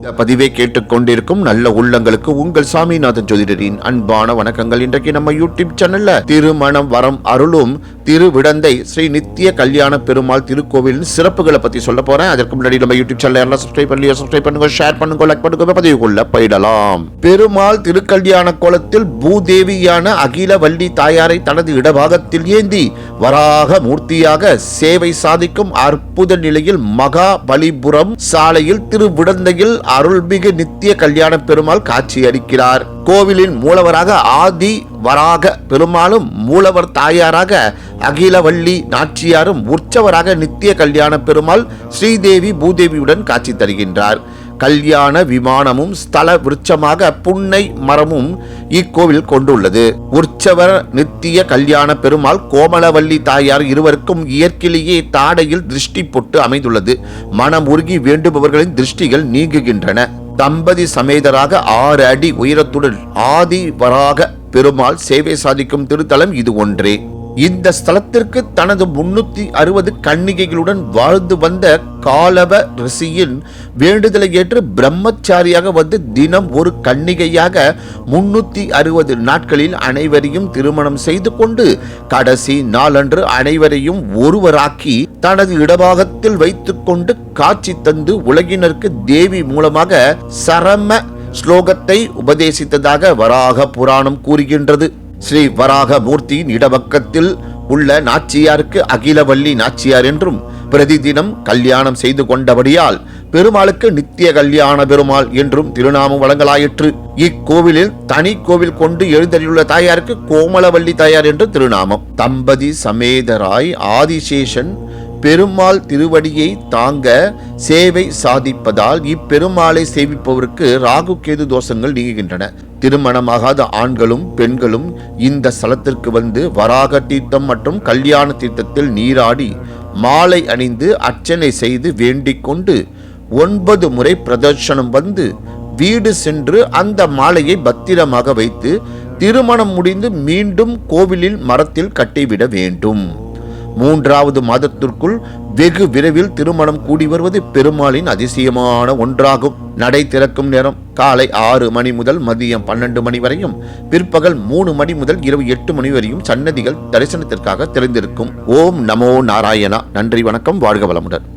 இந்த பதிவை கேட்டுக்கொண்டிருக்கும் நல்ல உள்ளங்களுக்கு உங்கள் சாமிநாதன் ஜோதிடரின் அன்பான வணக்கங்கள். இன்றைக்கு நம்ம யூடியூப் சேனல்ல திருமணம் வரம் அருளும் திருவிடந்தை ஸ்ரீ நித்திய கல்யாண பெருமாள் திருக்கோவிலின் சிறப்புகளை பத்தி சொல்ல போறேன். அதற்கு முன்னாடி நம்ம யூடியூப் சேனல் யாரெல்லாம் சப்ஸ்கிரைப் பண்ணுங்க, ஷேர் பண்ணுங்க, லைக் பண்ணுங்க, பதிவுக்குள்ள போயிடலாம். பெருமாள் திருக்கல்யாண கோலத்தில் பூதேவியான அகில வள்ளி தாயாரை தனது இடபாகத்தில் ஏந்தி வராக மூர்த்தியாக சேவை சாதிக்கும் அற்புத நிலையில் மகாபலிபுரம் சாலையில் திருவிடந்தையில் அருள்மிகு நித்திய கல்யாண பெருமாள் காட்சி அளிக்கிறார். கோவிலின் மூலவராக ஆதி வராக பெருமாளும் மூலவர் தாயாராக அகிலவள்ளி நாச்சியாரும் உற்சவராக நித்திய கல்யாண பெருமாள் ஸ்ரீதேவி பூதேவியுடன் காட்சி தருகின்றார். கல்யாண விமானமும் ஸ்தல விருட்சமாக புன்னை மரமும் இக்கோவில் கொண்டுள்ளது. உற்சவர் நித்திய கல்யாண பெருமாள் கோமலவல்லி தாயார் இருவருக்கும் இயற்கையிலேயே தாடையில் திருஷ்டி பொட்டு அமைந்துள்ளது. மனம் உருகி வேண்டுபவர்களின் திருஷ்டிகள் நீங்குகின்றன. தம்பதி சமேதராக 6 அடி உயரத்துடன் ஆதி வராக பெருமாள் சேவை சாதிக்கும் திருத்தலம் இது ஒன்றே. இந்த ஸ்தலத்திற்கு தனது 360 கன்னிகைகளுடன் வாழ்ந்து வந்த காலவ ரிஷியின் வேண்டுதலை ஏற்று பிரம்மச்சாரியாக வந்து தினம் ஒரு கன்னிகையாக 360 நாட்களில் அனைவரையும் திருமணம் செய்து கொண்டு கடைசி நாளன்று அனைவரையும் ஒருவராக்கி தனது இடபாகத்தில் வைத்துக் கொண்டு காட்சி தந்து உலகினருக்கு தேவி மூலமாக சரம ஸ்லோகத்தை உபதேசித்ததாக வராக புராணம் கூறுகின்றது. ஸ்ரீ வராக மூர்த்தியின் இடப்பக்கத்தில் உள்ள நாச்சியாருக்கு அகிலவல்லி நாச்சியார் என்றும் பிரதிதினம் கல்யாணம் செய்து கொண்டபடியால் பெருமாளுக்கு நித்திய கல்யாண பெருமாள் என்றும் திருநாமம் வழங்கலாயிற்று. இக்கோவிலில் தனி கோவில் கொண்டு எழுந்தருளியுள்ள தாயாருக்கு கோமலவல்லி தாயார் என்று திருநாமம். தம்பதி சமேதராய் ஆதிசேஷன் பெருமாள் திருவடியை தாங்க சேவை சாதிப்பதால் இப்பெருமாளை சேவிப்பவருக்கு ராகு கேது தோஷங்கள் நீங்குகின்றன. திருமணமாகாத ஆண்களும் பெண்களும் இந்த ஸ்தலத்திற்கு வந்து வராக தீர்த்தம் மற்றும் கல்யாண தீர்த்தத்தில் நீராடி மாலை அணிந்து அர்ச்சனை செய்து வேண்டிக் கொண்டு 9 முறை பிரதர்ஷனம் வந்து வீடு சென்று அந்த மாலையை பத்திரமாக வைத்து திருமணம் முடிந்து மீண்டும் கோவிலில் மரத்தில் கட்டிவிட வேண்டும். 3வது மாதத்திற்குள் வெகு விரைவில் திருமணம் கூடி வருவது பெருமாளின் அதிசயமான ஒன்றாகும். நடை திறக்கும் நேரம் காலை 6 மணி முதல் மதியம் 12 மணி வரையும், பிற்பகல் 3 மணி முதல் இரவு 8 மணி வரையும் சன்னதிகள் தரிசனத்திற்காக திறந்திருக்கும். ஓம் நமோ நாராயணா. நன்றி, வணக்கம், வாழ்க வளமுடன்.